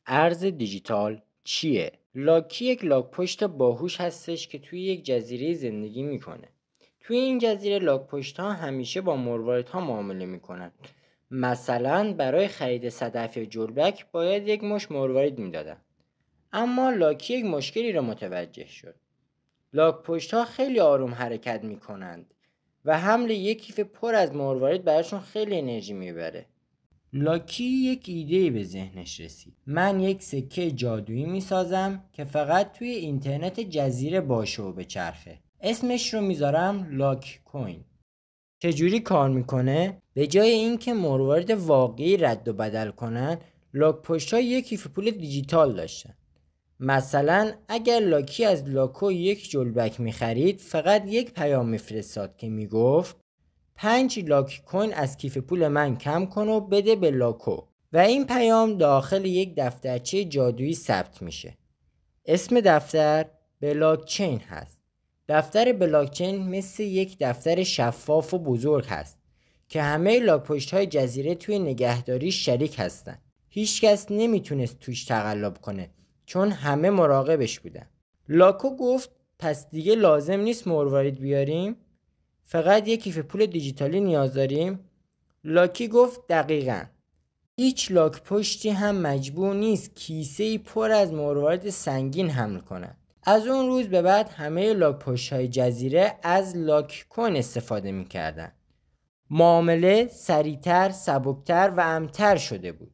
ارز دیجیتال چیه؟ لاکی یک لاک‌پشت باهوش هستش که توی یک جزیره زندگی میکنه. توی این جزیره لاک‌پشت‌ها همیشه با مرواریدها معامله میکنن. مثلا برای خرید صدف یا جلبک باید یک مشت مروارید میدادن. اما لاکی یک مشکلی را متوجه شد. لاک‌پشت‌ها خیلی آروم حرکت میکنند و حمل یک کیف پر از مروارید براشون خیلی انرژی میبره. لاکی یک ایده به ذهنش رسید. من یک سکه جادویی میسازم که فقط توی اینترنت جزیره باشه و بچرخه. اسمش رو میذارم لاک کوین. چجوری کار میکنه؟ به جای اینکه مروارید واقعی رد و بدل کنن، لاک‌پشت‌ها یک کیف پول دیجیتال داشتن. مثلا اگر لاکی از لاکو یک جلبک میخرید، فقط یک پیام میفرستاد که میگفت 5 لاک کوین از کیف پول من کم کن و بده به لاکو و این پیام داخل یک دفترچه جادویی ثبت میشه. اسم دفتر بلاکچین هست. دفتر بلاکچین مثل یک دفتر شفاف و بزرگ هست که همه لاک‌پشت‌های جزیره توی نگهداری شریک هستن. هیچ کس نمیتونست توش تقلب کنه چون همه مراقبش بودن. لاکو گفت پس دیگه لازم نیست مروارید بیاریم؟ فقط یک کیف پول دیجیتالی نیاز داریم؟ لاکی گفت دقیقاً. هیچ لاک پشتی هم مجبور نیست کیسه‌ای پر از مروارید سنگین حمل کنه. از اون روز به بعد همه لاک پشت‌های جزیره از لاک کوین استفاده می‌کردن. معامله سریعتر، سبکتر و امن‌تر شده بود.